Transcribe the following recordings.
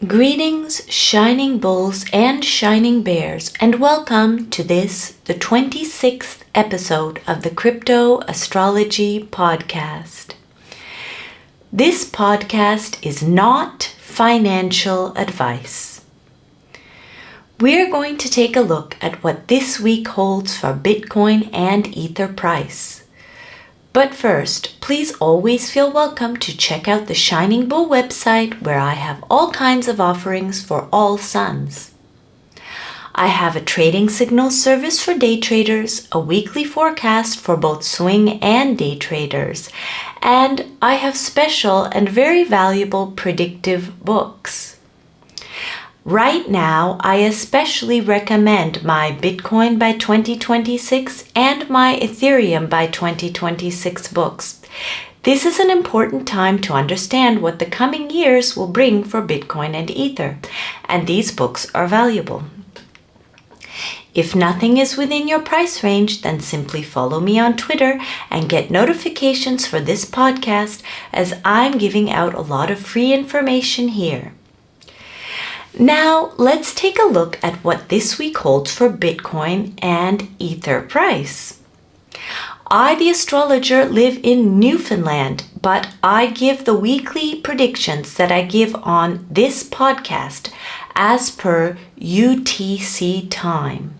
Greetings, shining bulls and shining bears, and welcome to this, the 26th episode of the Crypto Astrology Podcast. This podcast is not financial advice. We're going to take a look at what this week holds for Bitcoin and Ether price. But first, please always feel welcome to check out the Shining Bull website where I have all kinds of offerings for all suns. I have a trading signal service for day traders, a weekly forecast for both swing and day traders, and I have special and very valuable predictive books. Right now, I especially recommend my Bitcoin by 2026 and my Ethereum by 2026 books. This is an important time to understand what the coming years will bring for Bitcoin and Ether, and these books are valuable. If nothing is within your price range, then simply follow me on Twitter and get notifications for this podcast, as I'm giving out a lot of free information here. Now, let's take a look at what this week holds for Bitcoin and Ether price. I, the astrologer, live in Newfoundland, but I give the weekly predictions that I give on this podcast as per UTC time.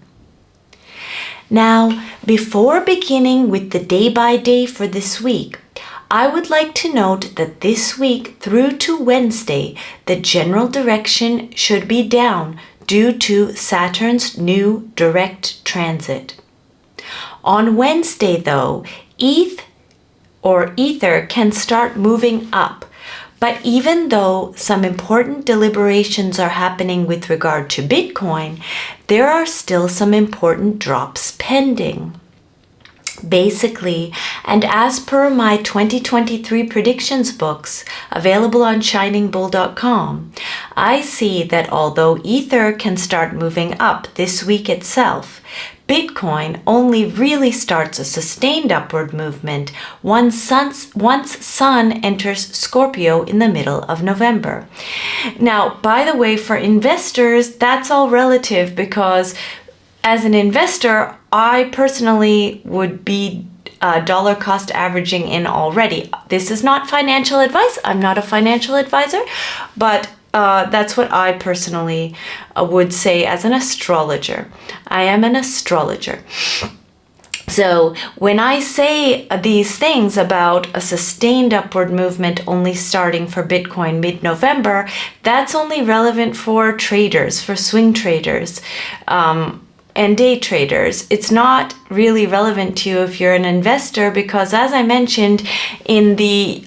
Now, before beginning with the day-by-day for this week, I would like to note that this week through to Wednesday, the general direction should be down due to Saturn's new direct transit. On Wednesday, though, Ether can start moving up. But even though some important deliberations are happening with regard to Bitcoin, there are still some important drops pending. Basically, and as per my 2023 predictions books available on shiningbull.com, I see that although Ether can start moving up this week itself, Bitcoin only really starts a sustained upward movement once Sun enters Scorpio in the middle of November. Now, by the way, for investors, that's all relative because as an investor, I personally would be dollar cost averaging in already. This is not financial advice. I'm not a financial advisor, but that's what I personally would say as an astrologer. I am an astrologer. So when I say these things about a sustained upward movement only starting for Bitcoin mid-November, that's only relevant for traders, for swing traders. And day traders. It's not really relevant to you if you're an investor because, as I mentioned in the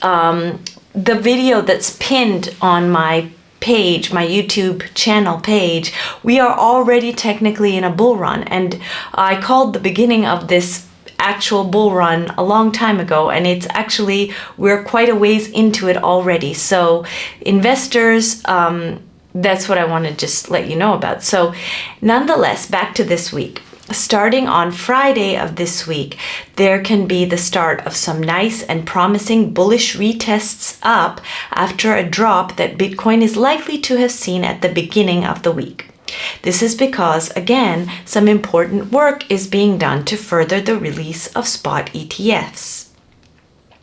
video that's pinned on my page, my YouTube channel page, we are already technically in a bull run, and I called the beginning of this actual bull run a long time ago, and it's actually, we're quite a ways into it already. So investors, that's what I want to just let you know about. So nonetheless, back to this week. Starting on Friday of this week, there can be the start of some nice and promising bullish retests up after a drop that Bitcoin is likely to have seen at the beginning of the week. This is because, again, some important work is being done to further the release of spot ETFs.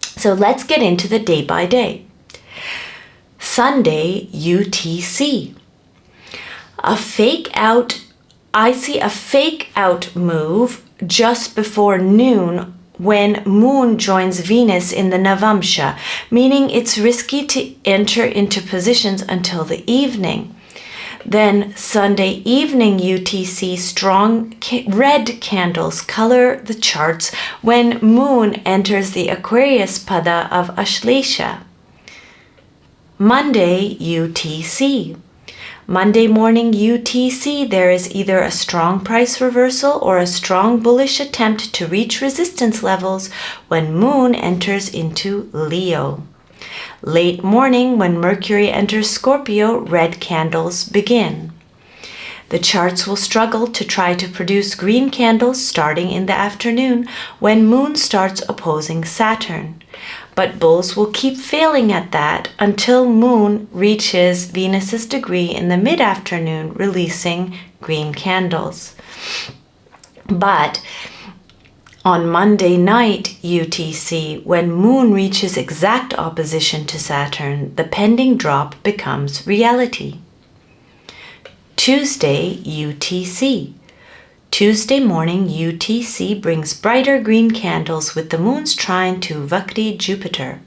So let's get into the day by day. Sunday UTC. I see a fake out move just before noon when Moon joins Venus in the Navamsha, meaning it's risky to enter into positions until the evening. Then Sunday evening UTC, strong red candles color the charts when Moon enters the Aquarius Pada of Ashlesha. Monday UTC. Monday morning UTC, there is either a strong price reversal or a strong bullish attempt to reach resistance levels when Moon enters into Leo. Late morning, when Mercury enters Scorpio, red candles begin. The charts will struggle to try to produce green candles starting in the afternoon when Moon starts opposing Saturn. but bulls will keep failing at that until Moon reaches Venus's degree in the mid-afternoon, releasing green candles. But on Monday night UTC, when Moon reaches exact opposition to Saturn, the pending drop becomes reality. Tuesday UTC. Tuesday morning UTC brings brighter green candles with the Moon's trine to Vakri Jupiter.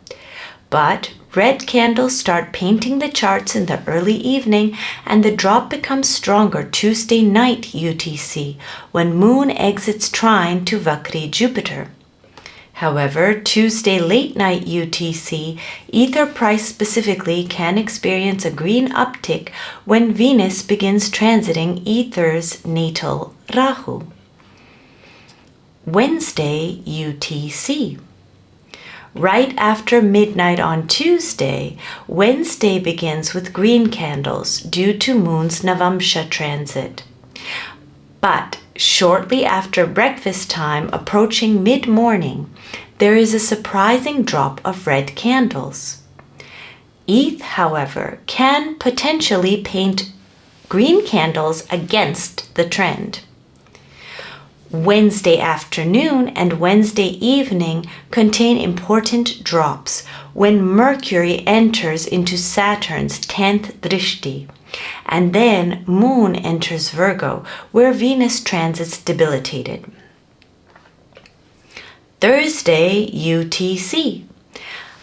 But red candles start painting the charts in the early evening, and the drop becomes stronger Tuesday night UTC when Moon exits trine to Vakri Jupiter. However, Tuesday late night UTC, ether price specifically can experience a green uptick when Venus begins transiting ether's natal Rahu. Wednesday UTC. Right after midnight on Tuesday, Wednesday begins with green candles due to Moon's Navamsha transit. But shortly after breakfast time, approaching mid-morning, there is a surprising drop of red candles. ETH, however, can potentially paint green candles against the trend. Wednesday afternoon and Wednesday evening contain important drops when Mercury enters into Saturn's 10th drishti, and then Moon enters Virgo, where Venus transits debilitated. Thursday UTC.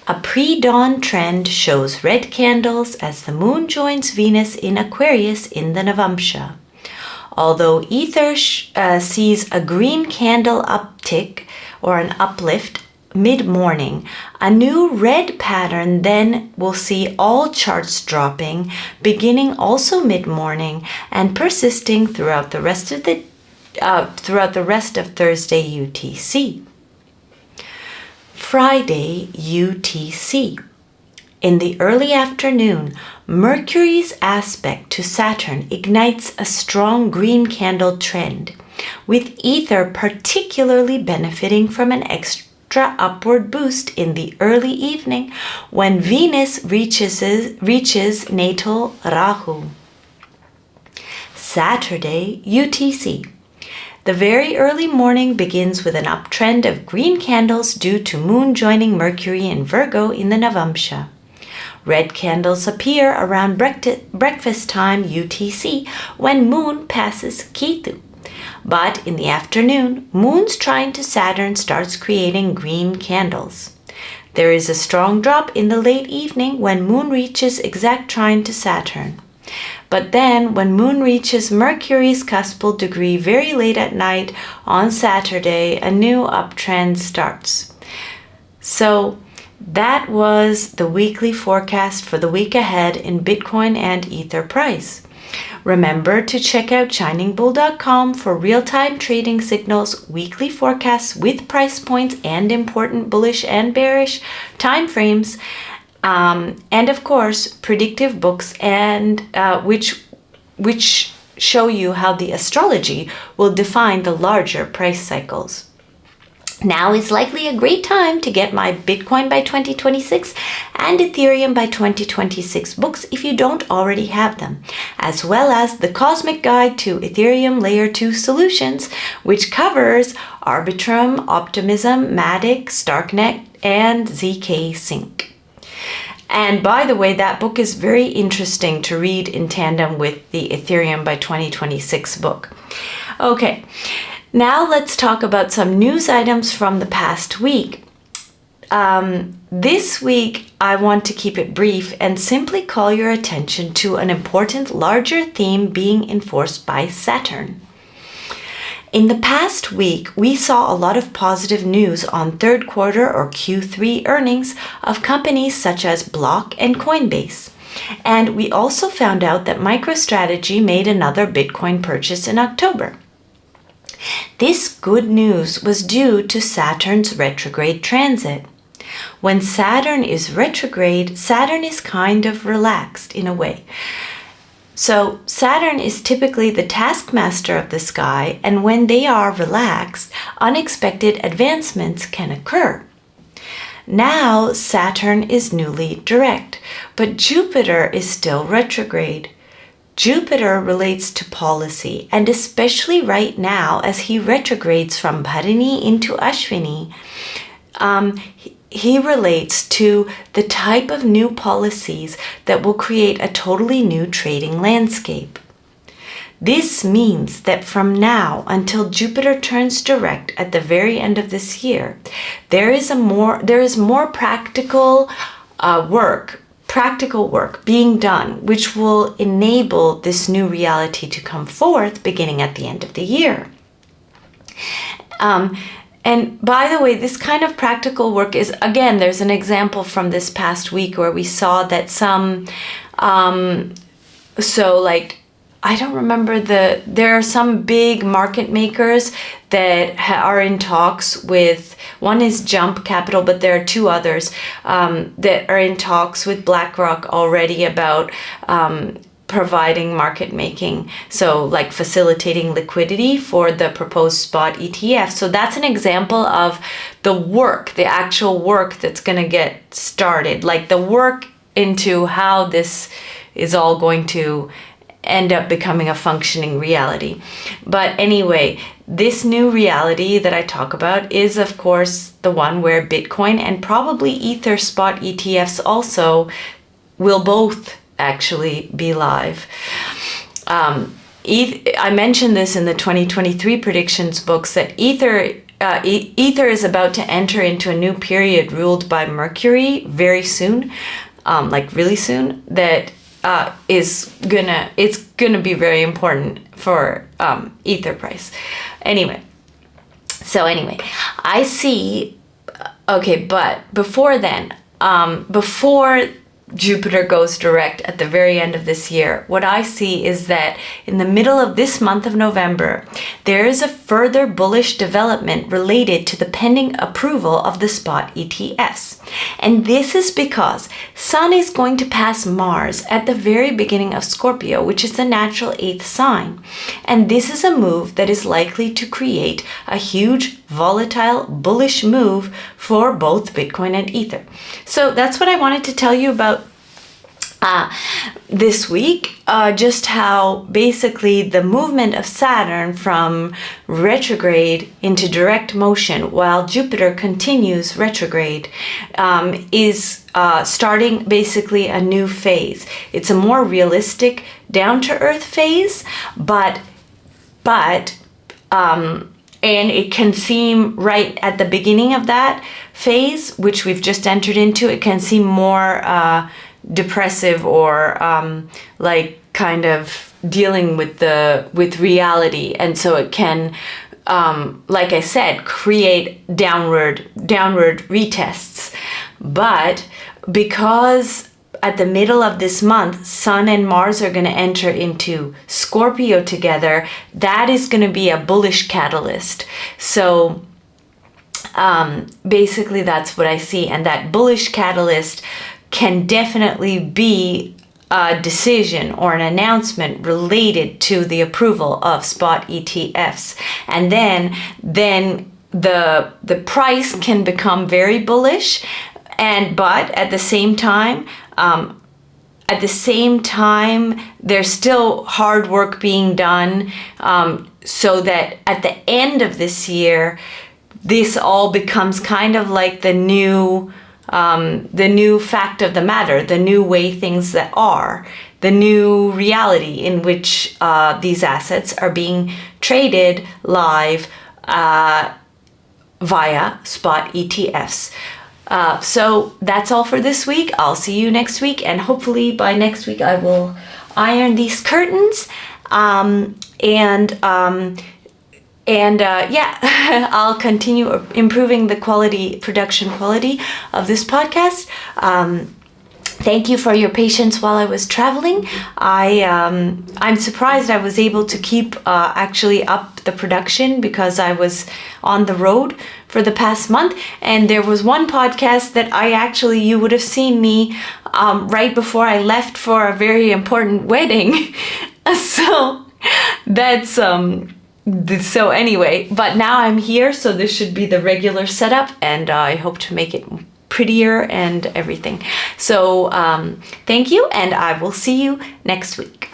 A pre-dawn trend shows red candles as the Moon joins Venus in Aquarius in the Navamsha. Although ether sees a green candle uptick or an uplift mid-morning, a new red pattern then will see all charts dropping, beginning also mid-morning and persisting throughout the rest of Thursday UTC. Friday UTC. In the early afternoon, Mercury's aspect to Saturn ignites a strong green candle trend, with ether particularly benefiting from an extra upward boost in the early evening when Venus reaches natal Rahu. Saturday UTC. The very early morning begins with an uptrend of green candles due to Moon joining Mercury in Virgo in the Navamsha. Red candles appear around breakfast time UTC when Moon passes Ketu. But in the afternoon, Moon's trine to Saturn starts creating green candles. There is a strong drop in the late evening when Moon reaches exact trine to Saturn. But then, when Moon reaches Mercury's cuspal degree very late at night on Saturday, a new uptrend starts. So, that was the weekly forecast for the week ahead in Bitcoin and Ether price. Remember to check out shiningbull.com for real-time trading signals, weekly forecasts with price points and important bullish and bearish time frames, and of course predictive books and which show you how the astrology will define the larger price cycles. Now is likely a great time to get my Bitcoin by 2026 and Ethereum by 2026 books if you don't already have them, as well as the Cosmic Guide to Ethereum Layer 2 Solutions, which covers Arbitrum, Optimism, Matic, Starknet, and ZK Sync. And by the way, that book is very interesting to read in tandem with the Ethereum by 2026 book. Okay. Now let's talk about some news items from the past week. This week, I want to keep it brief and simply call your attention to an important larger theme being enforced by Saturn. In the past week, we saw a lot of positive news on third quarter or Q3 earnings of companies such as Block and Coinbase. And we also found out that MicroStrategy made another Bitcoin purchase in October. This good news was due to Saturn's retrograde transit. When Saturn is retrograde, Saturn is kind of relaxed in a way. So Saturn is typically the taskmaster of the sky, and when they are relaxed, unexpected advancements can occur. Now Saturn is newly direct, but Jupiter is still retrograde. Jupiter relates to policy, and especially right now as he retrogrades from Bharini into Ashwini, he relates to the type of new policies that will create a totally new trading landscape. This means that from now until Jupiter turns direct at the very end of this year, there is more practical work being done, which will enable this new reality to come forth beginning at the end of the year. And by the way, this kind of practical work is, again, there's an example from this past week where we saw that I don't remember there are some big market makers that are in talks with, one is Jump Capital, but there are two others that are in talks with BlackRock already about providing market making, so like facilitating liquidity for the proposed spot ETF. So that's an example of the actual work that's going to get started, like the work into how this is all going to end up becoming a functioning reality. But anyway, this new reality that I talk about is, of course, the one where Bitcoin and probably Ether spot ETFs also will both actually be live. I mentioned this in the 2023 predictions books that Ether is about to enter into a new period ruled by Mercury very soon, like really soon, that it's gonna be very important for Ether price. Anyway, I see. Okay, but before then, before Jupiter goes direct at the very end of this year, what I see is that in the middle of this month of November, there is a further bullish development related to the pending approval of the spot ETFs. And this is because Sun is going to pass Mars at the very beginning of Scorpio, which is the natural 8th sign. And this is a move that is likely to create a huge, volatile, bullish move for both Bitcoin and Ether. So that's what I wanted to tell you about this week, just how basically the movement of Saturn from retrograde into direct motion while Jupiter continues retrograde is starting basically a new phase. It's a more realistic, down-to-earth phase, and it can seem right at the beginning of that phase, which we've just entered into, it can seem more depressive or like kind of dealing with reality, and so it can like I said, create downward retests. But because at the middle of this month, Sun and Mars are going to enter into Scorpio together, that is going to be a bullish catalyst. So basically that's what I see, and that bullish catalyst can definitely be a decision or an announcement related to the approval of spot ETFs. And then the price can become very bullish, but at the same time there's still hard work being done, so that at the end of this year, this all becomes kind of like the new fact of the matter, the new way things that are, the new reality in which these assets are being traded live via spot ETFs. So that's all for this week. I'll see you next week, and hopefully by next week I will iron these curtains, I'll continue improving the production quality of this podcast. Thank you for your patience while I was traveling. I'm surprised I was able to keep actually up the production because I was on the road for the past month. And there was one podcast that you would have seen me right before I left for a very important wedding. So that's so anyway, but now I'm here, so this should be the regular setup, and I hope to make it prettier and everything. So thank you, and I will see you next week.